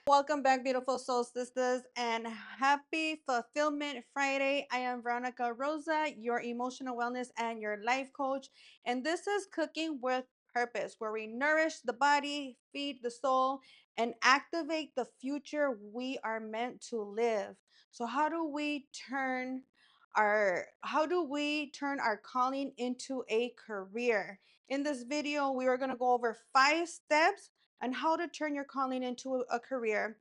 Welcome back, beautiful soul sisters, and happy Fulfillment Friday. I am Veronica Rosa, your emotional wellness and your life coach. And this is Cooking with Purpose, where we nourish the body, feed the soul, and activate the future we are meant to live. So how do we turn our calling into a career? In this video, we are going to go over 5 steps and how to turn your calling into a career.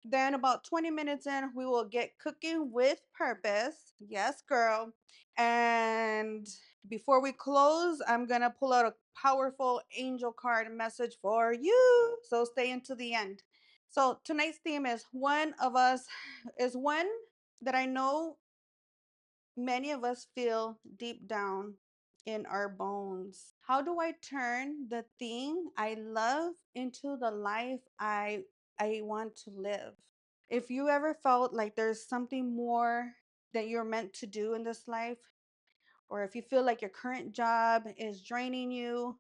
Then, about 20 minutes in, we will get cooking with purpose. Yes, girl. And before we close, I'm going to pull out a powerful angel card message for you. So, stay until the end. So, tonight's theme is one that I know many of us feel deep down in our bones. How do I turn the thing I love into the life I want to live? If you ever felt like there's something more that you're meant to do in this life, or if you feel like your current job is draining you,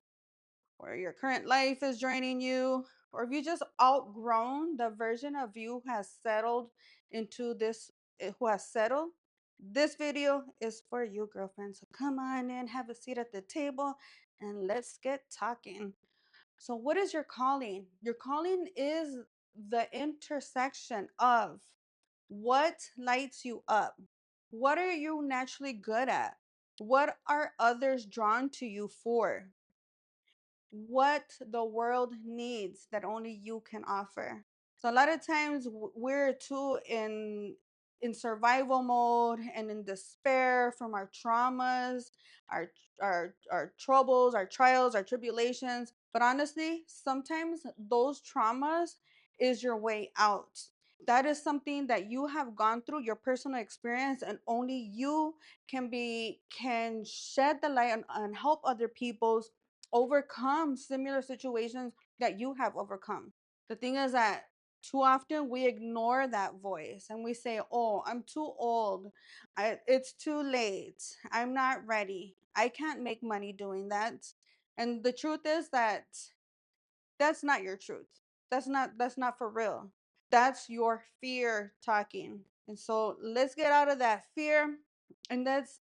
or your current life is draining you, or if you just outgrown the version of you who has settled into this, who has settled, this video is for you, girlfriend. So come on in, have a seat at the table, and let's get talking. So, what is your calling? Your calling is the intersection of what lights you up, what are you naturally good at, what are others drawn to you for, what the world needs that only you can offer. So a lot of times we're too in survival mode and in despair from our traumas, our our troubles, our trials, our tribulations. But honestly, sometimes those traumas is your way out. That is something that you have gone through, your personal experience, and only you can shed the light on help other people's overcome similar situations that you have overcome. The thing is that too often we ignore that voice and we say, "Oh, I'm too old. It's too late. I'm not ready. I can't make money doing that." And the truth is that that's not your truth. That's not for real. That's your fear talking. And so let's get out of that fear and let's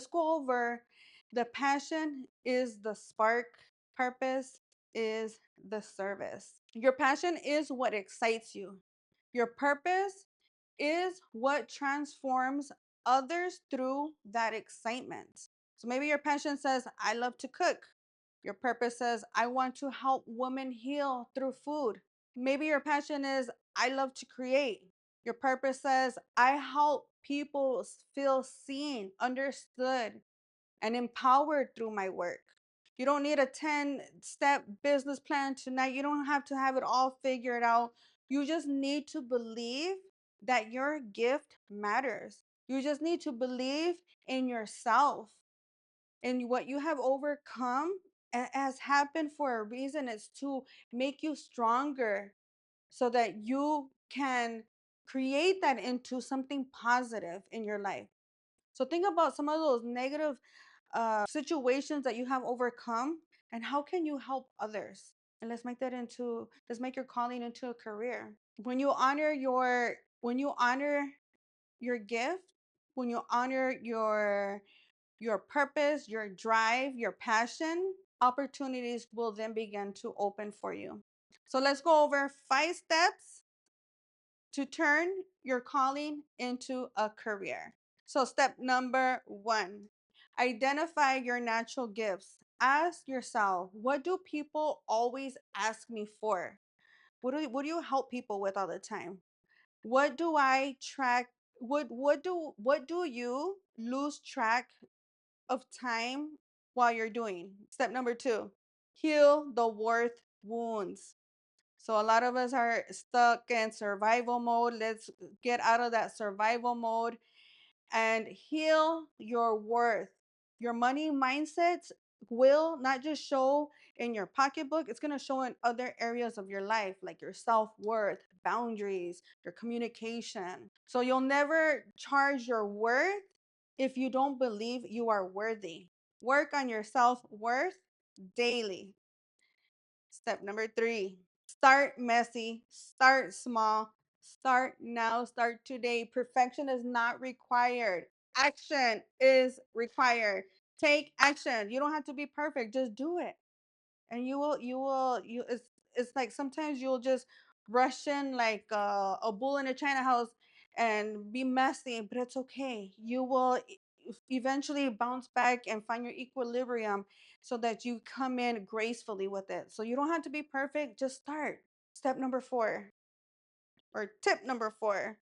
go over the passion is the spark, purpose is the service. Your passion is what excites you. Your purpose is what transforms others through that excitement. So maybe your passion says, I love to cook. Your purpose says, I want to help women heal through food. Maybe your passion is, I love to create. Your purpose says, I help people feel seen, understood, and empowered through my work. You don't need a 10-step business plan tonight. You don't have to have it all figured out. You just need to believe that your gift matters. You just need to believe in yourself and what you have overcome has happened for a reason. It's to make you stronger so that you can create that into something positive in your life. So think about some of those negative situations that you have overcome and how can you help others? And let's make your calling into a career. When you honor your gift, when you honor your purpose, your drive, your passion, opportunities will then begin to open for you. So let's go over 5 steps to turn your calling into a career. So, step number 1, identify your natural gifts. Ask yourself, what do people always ask me for? What do you help people with all the time? What do I track? What do you lose track of time while you're doing? Step number 2, heal the worth wounds. So a lot of us are stuck in survival mode. Let's get out of that survival mode and heal your worth. Your money mindset will not just show in your pocketbook, it's going to show in other areas of your life, like your self worth, boundaries, your communication. So you'll never charge your worth if you don't believe you are worthy. Work on your self worth daily. Step number 3, Start messy, start small, start now, start today. Perfection is not required. Action is required. Take action. You don't have to be perfect, just do it. And you it's like sometimes you'll just rush in like a bull in a china house and be messy, but it's okay. You will eventually bounce back and find your equilibrium so that you come in gracefully with it. So you don't have to be perfect, just start. Step number 4, or tip number 4: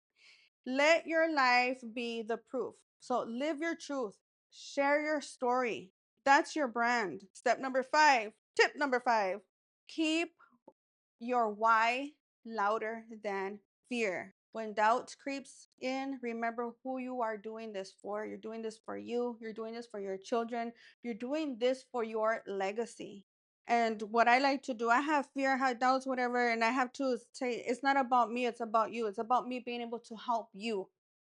let your life be the proof. So live your truth, share your story. That's your brand. Step number 5, tip number 5: keep your why louder than fear. When doubt creeps in, remember who you are doing this for. You're doing this for you, you're doing this for your children, you're doing this for your legacy. And what I like to do, I have fear, I have doubts, whatever, and I have to say, it's not about me, it's about you. It's about me being able to help you.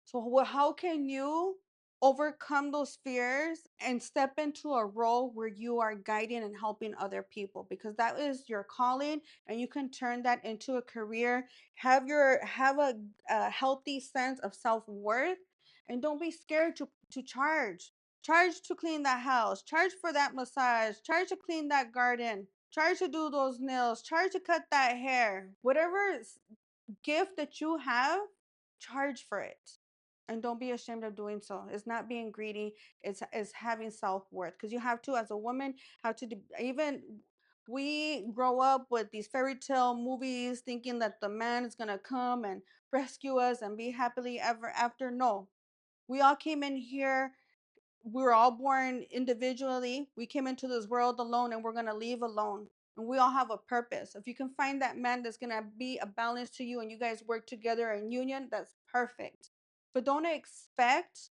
So, how can you overcome those fears and step into a role where you are guiding and helping other people? Because that is your calling, and you can turn that into a career. Have a healthy sense of self worth, and don't be scared to charge. Charge to clean that house. Charge for that massage. Charge to clean that garden. Charge to do those nails. Charge to cut that hair. Whatever gift that you have, charge for it. And don't be ashamed of doing so. It's not being greedy, it's having self-worth. Because you have to, as a woman, have to even we grow up with these fairy tale movies thinking that the man is gonna come and rescue us and be happily ever after. No. We all came in here, we were all born individually. We came into this world alone and we're going to leave alone. And we all have a purpose. If you can find that man that's going to be a balance to you and you guys work together in union, that's perfect. But don't expect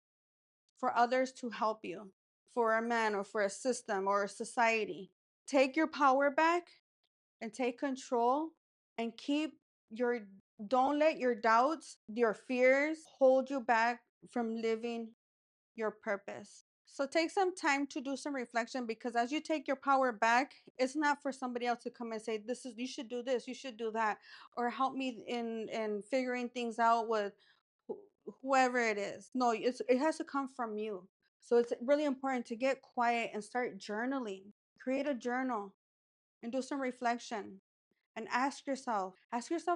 for others to help you, for a man or for a system or a society. Take your power back and take control and keep your, don't let your doubts, your fears hold you back from living your purpose. So take some time to do some reflection, because as you take your power back, it's not for somebody else to come and say, this is, you should do this, you should do that, or help me in figuring things out with whoever it is. No, it has to come from you. So it's really important to get quiet and start journaling. Create a journal and do some reflection and ask yourself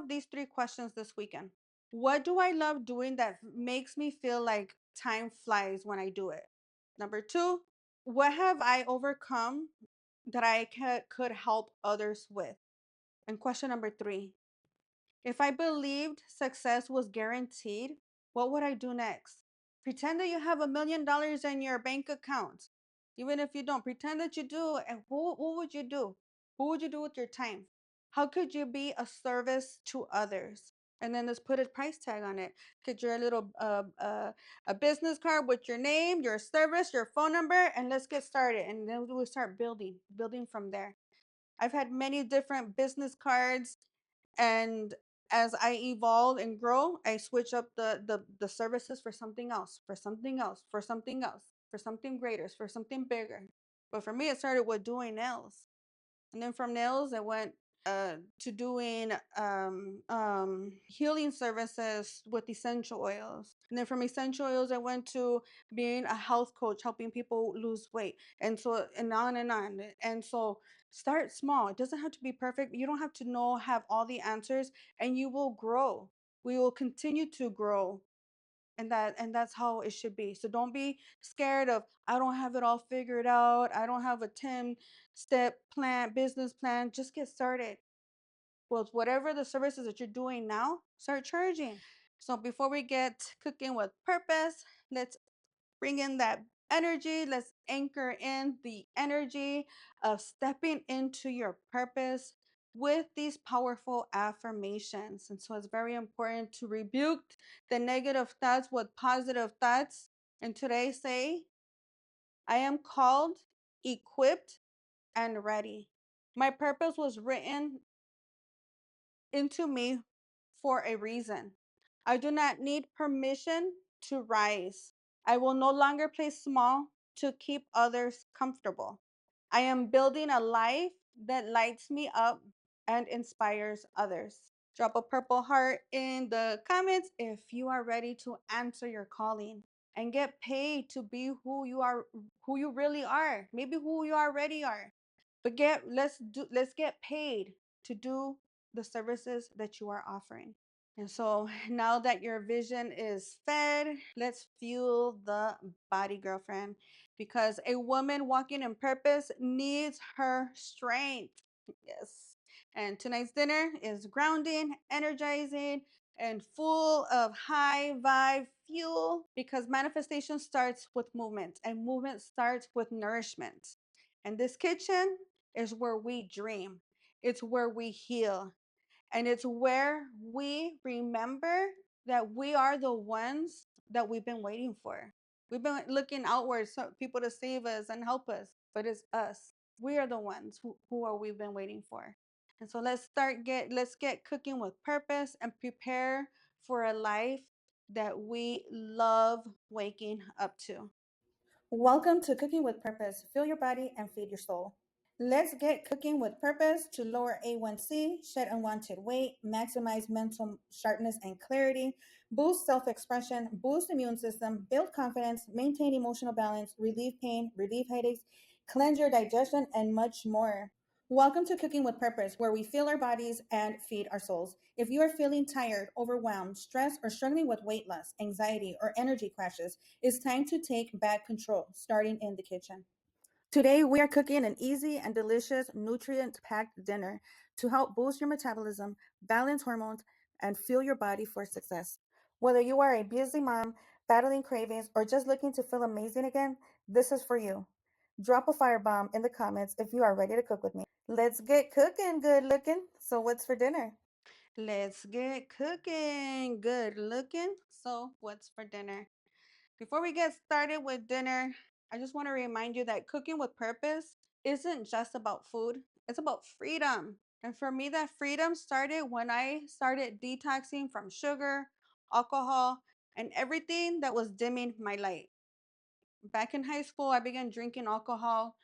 these 3 questions this weekend. What do I love doing that makes me feel like time flies when I do it? Number 2, what have I overcome that could help others with? And question number 3, if I believed success was guaranteed, what would I do next? Pretend that you have $1 million in your bank account. Even if you don't, pretend that you do. And what would you do? What would you do with your time? How could you be a service to others? And then let's put a price tag on it. Get your little a business card with your name, your service, your phone number, and let's get started. And then we'll start building from there. I've had many different business cards, and as I evolve and grow, I switch up the services for something else, for something else, for something else, for something greater, for something bigger. But for me, it started with doing nails, and then from nails, I went to doing healing services with essential oils. And then from essential oils, I went to being a health coach, helping people lose weight. And so, and on and on. And so, start small. It doesn't have to be perfect. You don't have to have all the answers, and you will grow. We will continue to grow, and that's how it should be. So don't be scared of, I don't have it all figured out, I don't have a 10-step plan, business plan. Just get started with whatever the services that you're doing now. Start charging. So before we get cooking with purpose, let's bring in that energy. Let's anchor in the energy of stepping into your purpose with these powerful affirmations. And so it's very important to rebuke the negative thoughts with positive thoughts. And today, say, I am called, equipped, and ready. My purpose was written into me for a reason. I do not need permission to rise. I will no longer play small to keep others comfortable. I am building a life that lights me up and inspires others. Drop a purple heart in the comments if you are ready to answer your calling and get paid to be who you really are. Maybe who you already are. But let's get paid to do the services that you are offering. And so now that your vision is fed, let's fuel the body, girlfriend, because a woman walking in purpose needs her strength. Yes. And tonight's dinner is grounding, energizing, and full of high vibe fuel because manifestation starts with movement and movement starts with nourishment. And this kitchen is where we dream, it's where we heal, and it's where we remember that we are the ones that we've been waiting for. We've been looking outwards for people to save us and help us, but it's us. We are the ones who are we've been waiting for. And so let's get cooking with purpose and prepare for a life that we love waking up to. Welcome to Cooking with Purpose. Fill your body and feed your soul. Let's get cooking with purpose to lower A1C, shed unwanted weight, maximize mental sharpness and clarity, boost self expression, boost immune system, build confidence, maintain emotional balance, relieve pain, relieve headaches, cleanse your digestion, and much more. Welcome to Cooking with Purpose, where we fill our bodies and feed our souls. If you are feeling tired, overwhelmed, stressed, or struggling with weight loss, anxiety, or energy crashes, it's time to take back control, starting in the kitchen. Today, we are cooking an easy and delicious, nutrient packed dinner to help boost your metabolism, balance hormones, and fuel your body for success. Whether you are a busy mom, battling cravings, or just looking to feel amazing again, this is for you. Drop a firebomb in the comments if you are ready to cook with me. Let's get cooking, good looking. So, what's for dinner? Let's get cooking. Good looking. So, what's for dinner? Before we get started with dinner, I just want to remind you that cooking with purpose isn't just about food, it's about freedom. And for me, that freedom started when I started detoxing from sugar, alcohol, and everything that was dimming my light. Back in high school, I began drinking alcohol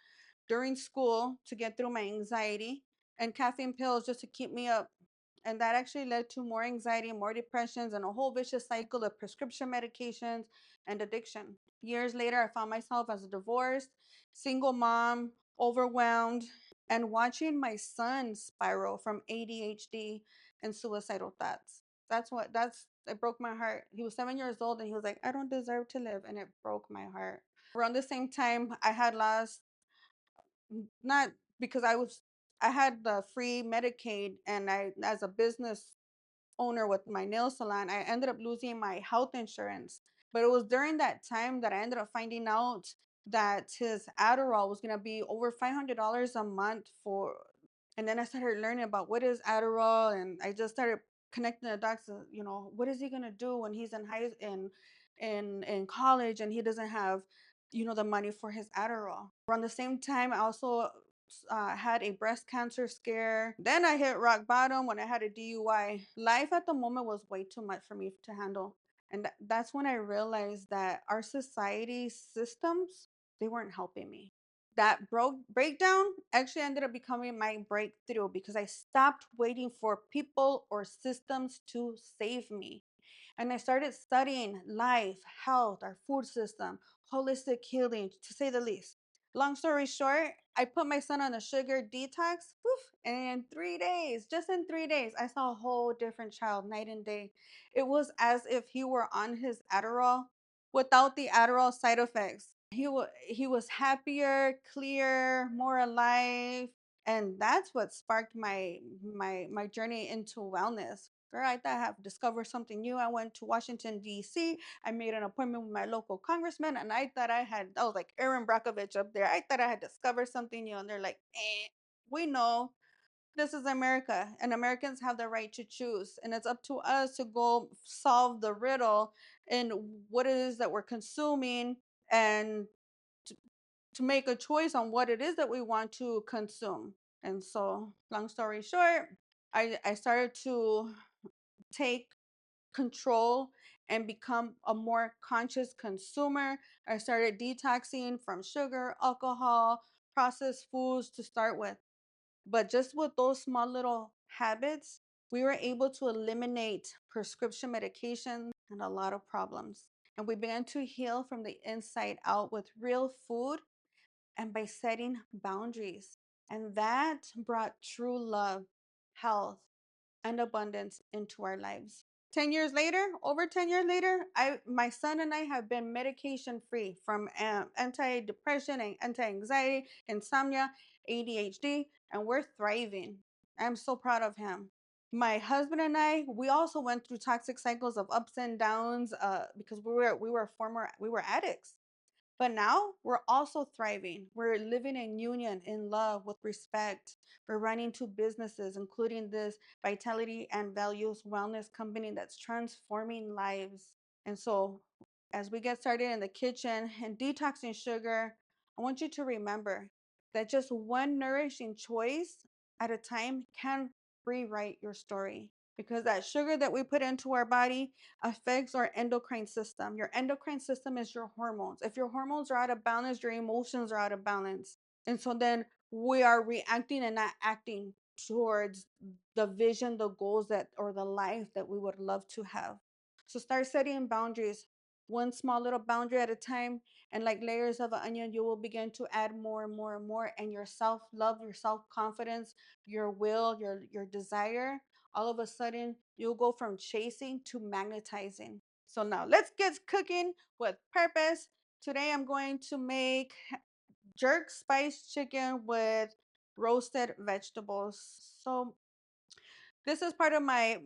during school to get through my anxiety and caffeine pills just to keep me up. And that actually led to more anxiety, more depressions, and a whole vicious cycle of prescription medications and addiction. Years later, I found myself as a divorced, single mom, overwhelmed, and watching my son spiral from ADHD and suicidal thoughts. It broke my heart. He was 7 years old and he was like, I don't deserve to live. And it broke my heart. Around the same time, I had lost, not because I had the free Medicaid, and I, as a business owner with my nail salon, I ended up losing my health insurance. But it was during that time that I ended up finding out that his Adderall was going to be over $500 a month for. And then I started learning about what is Adderall, and I just started connecting the dots. What is he going to do when he's in college and he doesn't have, the money for his Adderall. Around the same time, I also had a breast cancer scare. Then I hit rock bottom when I had a DUI. Life at the moment was way too much for me to handle. And that's when I realized that our society systems, they weren't helping me. That breakdown actually ended up becoming my breakthrough because I stopped waiting for people or systems to save me. And I started studying life, health, our food system, holistic healing, to say the least. Long story short, I put my son on a sugar detox, woof, and in 3 days, just in 3 days, I saw a whole different child night and day. It was as if he were on his Adderall without the Adderall side effects. He was happier, clear, more alive, and that's what sparked my journey into wellness. Girl, I thought I have discovered something new. I went to Washington D.C. I made an appointment with my local congressman, and I was like Aaron Brockovich up there. I thought I had discovered something new, and they're like, we know this is America, and Americans have the right to choose, and it's up to us to go solve the riddle in what it is that we're consuming, and to make a choice on what it is that we want to consume. And so, long story short, I started to take control and become a more conscious consumer. I started detoxing from sugar, alcohol, processed foods to start with. But just with those small little habits, we were able to eliminate prescription medications and a lot of problems. And we began to heal from the inside out with real food and by setting boundaries. And that brought true love, health, and abundance into our lives. 10 years later, over 10 years later, my son and I have been medication free from anti-depression and anti-anxiety, insomnia, ADHD, and we're thriving. I'm so proud of him. My husband and I, we also went through toxic cycles of ups and downs because we were addicts. But now we're also thriving. We're living in union, in love, with respect. We're running two businesses, including this vitality and values wellness company that's transforming lives. And so, as we get started in the kitchen and detoxing sugar, I want you to remember that just one nourishing choice at a time can rewrite your story. Because that sugar that we put into our body affects our endocrine system. Your endocrine system is your hormones. If your hormones are out of balance, your emotions are out of balance. And so then we are reacting and not acting towards the vision, the goals that, or the life that we would love to have. So start setting boundaries, one small little boundary at a time. And like layers of an onion, you will begin to add more and more and more. And your self love, your self confidence, your will, your desire, all of a sudden you'll go from chasing to magnetizing. So now let's get cooking with purpose. Today I'm going to make jerk spice chicken with roasted vegetables. So this is part of my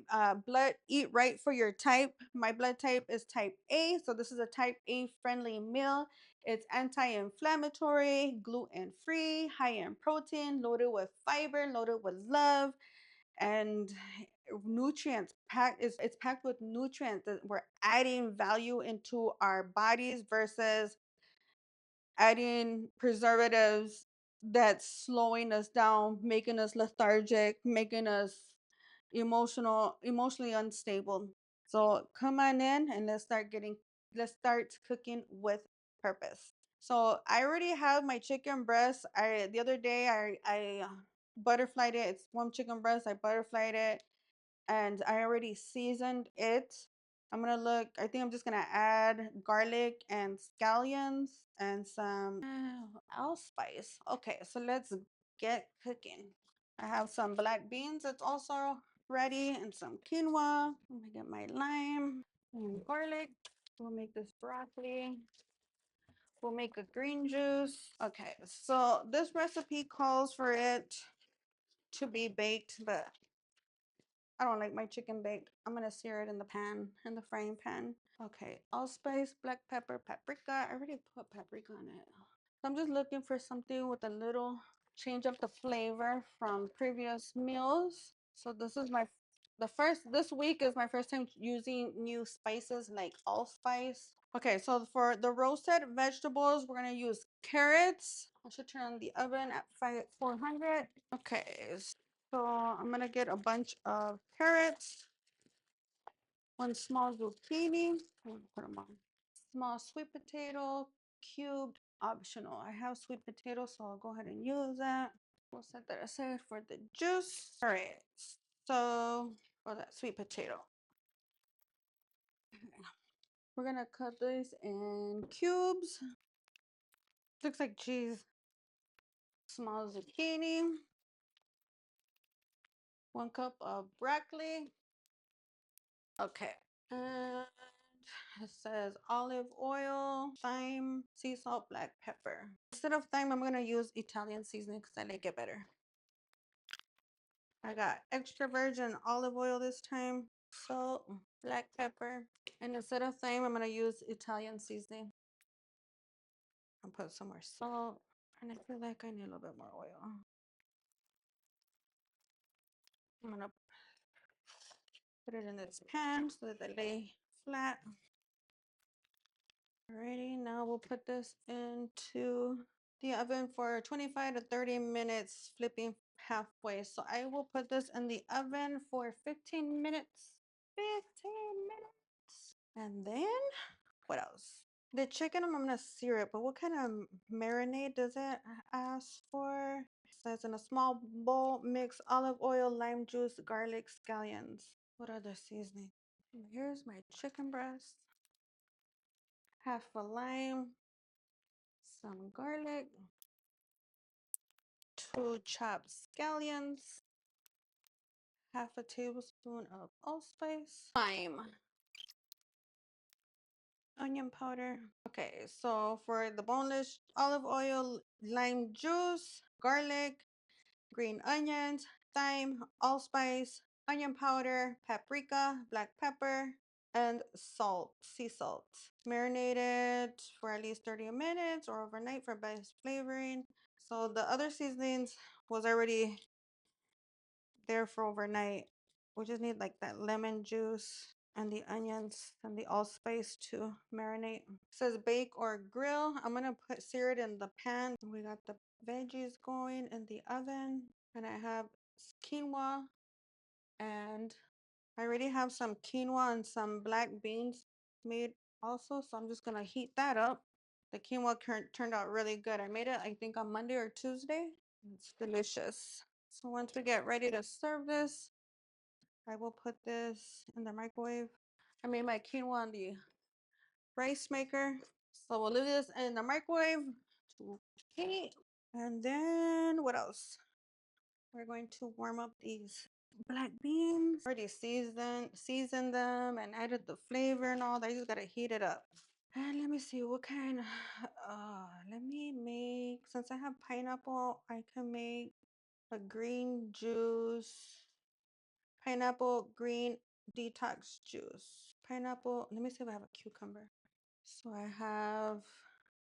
blood eat right for your type. My blood type is type A, so this is a type A friendly meal. It's anti-inflammatory, gluten-free, high in protein, loaded with fiber, loaded with love, and nutrients packed. It's packed with nutrients that we're adding value into our bodies versus adding preservatives that's slowing us down, making us lethargic, making us emotionally unstable. So come on in and let's start cooking with purpose. So I already have my chicken breast. I the other day I butterflied it. It's warm chicken breast. I butterflied it and I already seasoned it. I think I'm just gonna add garlic and scallions and some allspice. Okay, so let's get cooking. I have some black beans that's also ready and some quinoa. I'm gonna get my lime and garlic. We'll make this broccoli. We'll make a green juice. Okay, so this recipe calls for it to be baked, but I don't like my chicken baked. I'm gonna sear it in the pan, in the frying pan. Okay, allspice, black pepper, paprika. I already put paprika on it. So I'm just looking for something with a little change up the flavor from previous meals. So this week is my first time using new spices like allspice. Okay, so for the roasted vegetables, we're gonna use carrots. I should turn on the oven at 400. Okay, so I'm gonna get a bunch of carrots, one small zucchini. Put them on. Small sweet potato, cubed, optional. I have sweet potato, so I'll go ahead and use that. We'll set that aside for the juice. All right, so for that sweet potato, we're gonna cut this in cubes. Looks like cheese. Small zucchini, 1 cup of broccoli. Okay, and it says olive oil, thyme, sea salt, black pepper. Instead of thyme, I'm gonna use Italian seasoning because I like it better. I got extra virgin olive oil this time, salt, black pepper, and instead of thyme, I'm gonna use Italian seasoning. I'll put some more salt, and I feel like I need a little bit more oil. I'm gonna put it in this pan so that they lay flat. Alrighty, now we'll put this into the oven for 25 to 30 minutes, flipping halfway. So I will put this in the oven for 15 minutes. 15 minutes. And then what else? The chicken, I'm gonna sear it, but what kind of marinade does it ask for? says in a small bowl, mix olive oil, lime juice, garlic, scallions. What other seasoning? Here's my chicken breast. Half a lime, some garlic, 2 chopped scallions, half a tablespoon of allspice, thyme, onion powder. Okay, so for the boneless, olive oil, lime juice, garlic, green onions, thyme, allspice, onion powder, paprika, black pepper, and salt, sea salt. Marinated for at least 30 minutes or overnight for best flavoring. So the other seasonings was already there for overnight. We just need like that lemon juice and the onions and the allspice to marinate. It says bake or grill. I'm gonna sear it in the pan. We got the veggies going in the oven, and I have quinoa, and I already have some quinoa and some black beans made also, so I'm just gonna heat that up. The quinoa turned out really good. I made it, I think, on Monday or Tuesday. It's delicious. So once we get ready to serve this, I will put this in the microwave. I made my quinoa on the rice maker. So we'll leave this in the microwave to heat. And then what else? We're going to warm up these black beans. Already seasoned them and added the flavor and all that. You just gotta heat it up. And let me see what kind. Let me make, since I have pineapple, I can make a green juice, pineapple green detox juice. Pineapple, let me see if I have a cucumber. So I have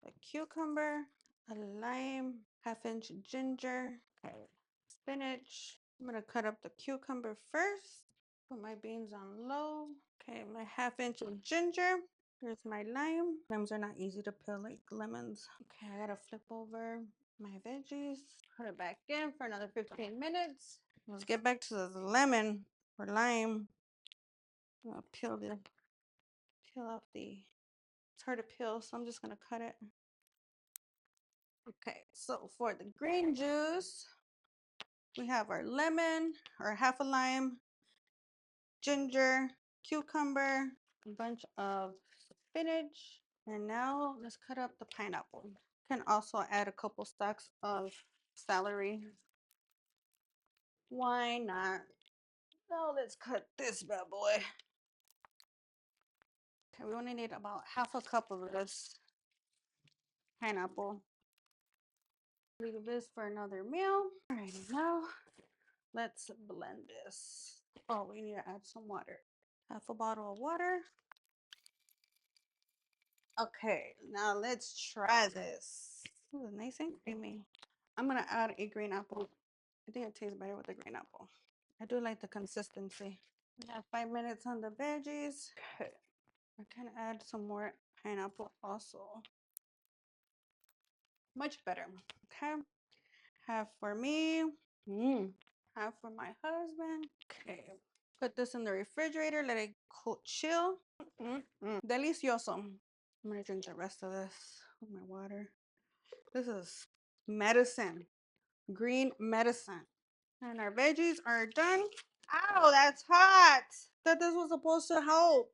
a cucumber, a lime, half-inch ginger, okay, spinach. I'm gonna cut up the cucumber first. Put my beans on low. Okay, my half-inch of ginger. Here's my lime. Limes are not easy to peel like lemons. Okay, I gotta flip over my veggies. Put it back in for another 15 minutes. Let's get back to the lemon or lime. I'm gonna peel off the, it's hard to peel, so I'm just gonna cut it. Okay, so for the green juice, we have our lemon or half a lime, ginger, cucumber, a bunch of spinach, and now let's cut up the pineapple. Can also add a couple stalks of celery. Why not? Now let's cut this bad boy. Okay, we only need about half a cup of this pineapple. Leave this for another meal. All right, now let's blend this. Oh, we need to add some water. Half a bottle of water. Okay, now let's try this. Ooh, nice and creamy. I'm gonna add a green apple. I think it tastes better with the green apple. I do like the consistency. We have 5 minutes on the veggies. Okay, I can add some more pineapple also. Much better. Okay, half for me. Half for my husband. Okay, put this in the refrigerator. Let it chill. Delicioso. I'm gonna drink the rest of this with my water. This is medicine, green medicine. And our veggies are done. Ow, that's hot. Thought this was supposed to help.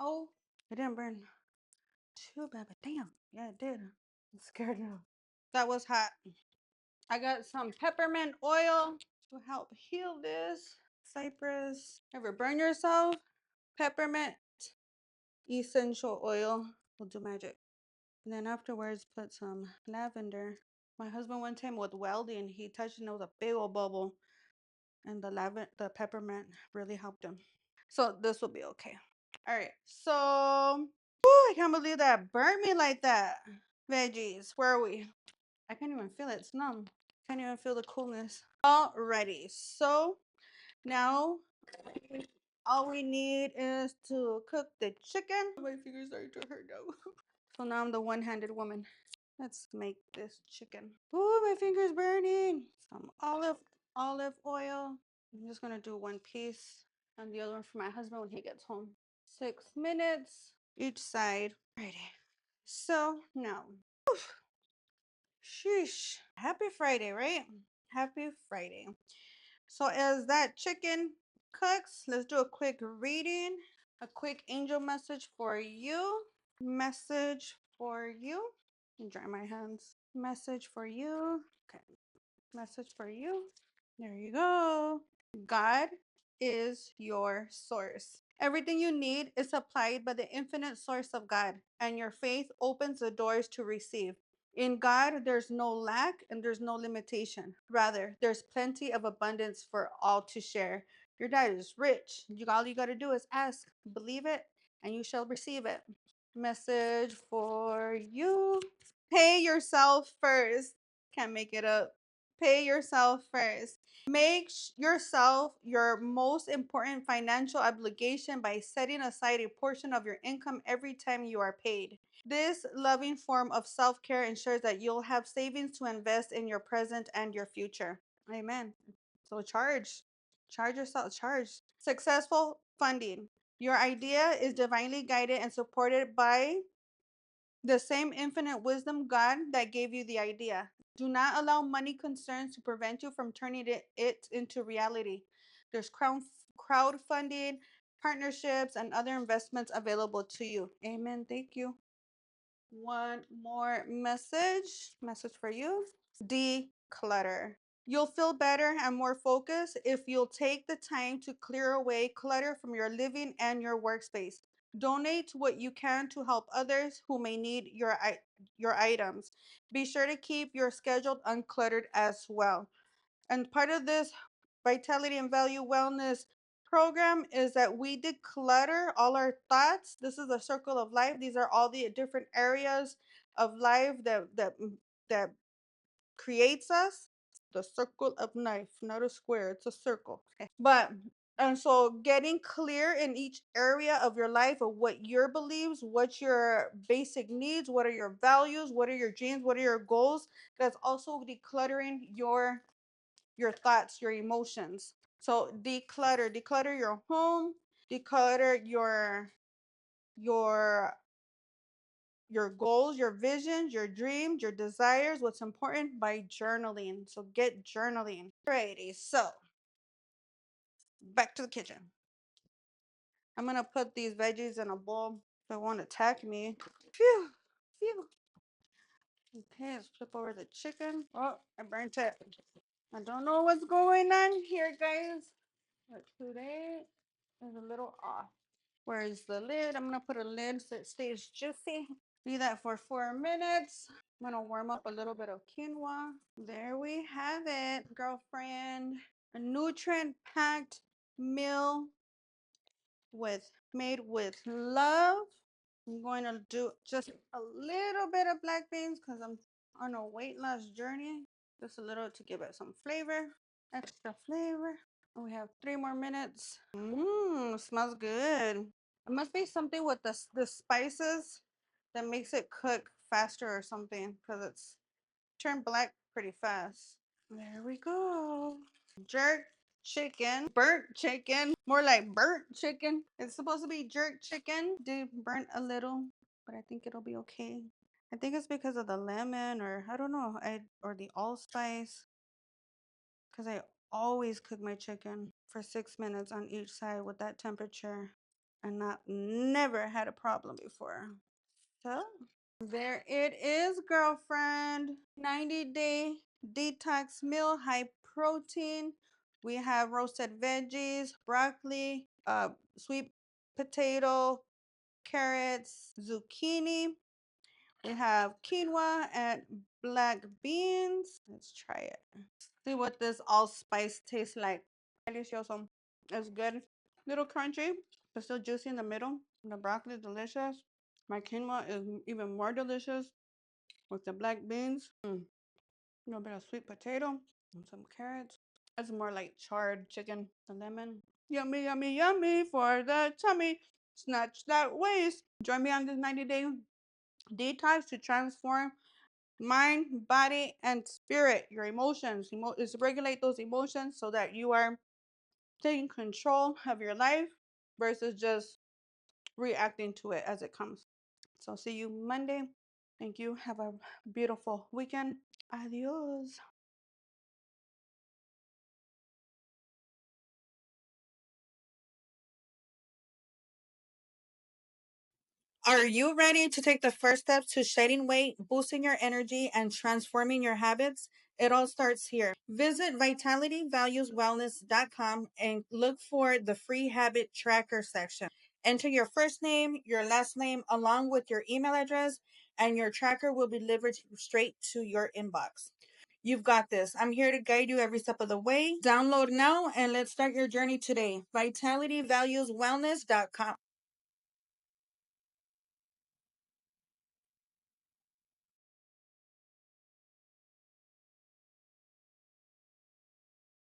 Oh, it didn't burn too bad, but damn, yeah, it did. I'm scared now. That was hot. I got some peppermint oil to help heal this. Cypress. Ever burn yourself? Peppermint essential oil will do magic. And then afterwards, put some lavender. My husband one time with welding, he touched and there was a big old bubble, and the peppermint really helped him. So this will be okay. All right. So, whew, I can't believe that burned me like that. Veggies, where are we? I can't even feel it. It's numb. Can't even feel the coolness. Alrighty. So now all we need is to cook the chicken. My fingers starting to hurt now. So now I'm the one-handed woman. Let's make this chicken. Ooh, my finger's burning. Some olive oil. I'm just gonna do one piece and the other one for my husband when he gets home. 6 minutes each side. Alrighty. So now, sheesh. Happy Friday, right? Happy Friday. So, as that chicken cooks, let's do a quick reading, a quick angel message for you. Message for you. Dry my hands. Message for you. Okay. Message for you. There you go. God is your source. Everything you need is supplied by the infinite source of God, and your faith opens the doors to receive. In God, there's no lack and there's no limitation. Rather, there's plenty of abundance for all to share. Your dad is rich. All you got to do is ask, believe it, and you shall receive it. Message for you. Pay yourself first. Can't make it up. Pay yourself first. Make yourself your most important financial obligation by setting aside a portion of your income every time you are paid. This loving form of self care ensures that you'll have savings to invest in your present and your future. Amen. So charge yourself, charge. Successful funding. Your idea is divinely guided and supported by the same infinite wisdom God that gave you the idea. Do not allow money concerns to prevent you from turning it into reality. There's crowdfunding, partnerships, and other investments available to you. Amen. Thank you. One more message for you. Declutter. You'll feel better and more focused if you'll take the time to clear away clutter from your living and your workspace. Donate what you can to help others who may need your items. Be sure to keep your schedule uncluttered as well. And part of this vitality and value wellness program is that we declutter all our thoughts. This is a circle of life. These are all the different areas of life that creates us. The circle of life, not a square, it's a circle. Okay. But and so getting clear in each area of your life of what your beliefs, what your basic needs, what are your values, what are your dreams, what are your goals. That's also decluttering your thoughts, your emotions. So declutter your home, declutter your your goals, your visions, your dreams, your desires, what's important by journaling. So get journaling. Alrighty, so back to the kitchen. I'm gonna put these veggies in a bowl if they won't attack me. Phew, phew. Okay, let's flip over the chicken. Oh, I burnt it. I don't know what's going on here, guys. But today is a little off. Where's the lid? I'm gonna put a lid so it stays juicy. Leave that for 4 minutes. I'm gonna warm up a little bit of quinoa. There we have it, girlfriend. A nutrient-packed meal made with love. I'm going to do just a little bit of black beans because I'm on a weight loss journey. Just a little to give it some flavor, extra flavor. And we have 3 more minutes. Mmm, smells good. It must be something with the spices that makes it cook faster or something because it's turned black pretty fast. There we go. Jerk chicken, burnt chicken, more like burnt chicken. It's supposed to be jerk chicken. Did burnt a little, but I think it'll be okay. I think it's because of the lemon or I don't know, or the allspice. Because I always cook my chicken for 6 minutes on each side with that temperature and not never had a problem before. So there it is, girlfriend. 90-day detox meal, high protein. We have roasted veggies, broccoli, sweet potato, carrots, zucchini. We have quinoa and black beans. Let's try it. See what this allspice tastes like. Delicioso. It's good. Little crunchy, but still juicy in the middle. The broccoli is delicious. My quinoa is even more delicious with the black beans. A little bit of sweet potato and some carrots. It's more like charred chicken. The lemon. Yummy, yummy, yummy for the tummy. Snatch that waist. Join me on this 90-day detox to transform mind, body, and spirit. Your emotions. Is regulate those emotions so that you are taking control of your life versus just reacting to it as it comes. So see you Monday. Thank you. Have a beautiful weekend. Adios. Are you ready to take the first steps to shedding weight, boosting your energy, and transforming your habits? It all starts here. Visit vitalityvalueswellness.com and look for the free habit tracker section. Enter your first name, your last name, along with your email address, and your tracker will be delivered straight to your inbox. You've got this. I'm here to guide you every step of the way. Download now and let's start your journey today. vitalityvalueswellness.com.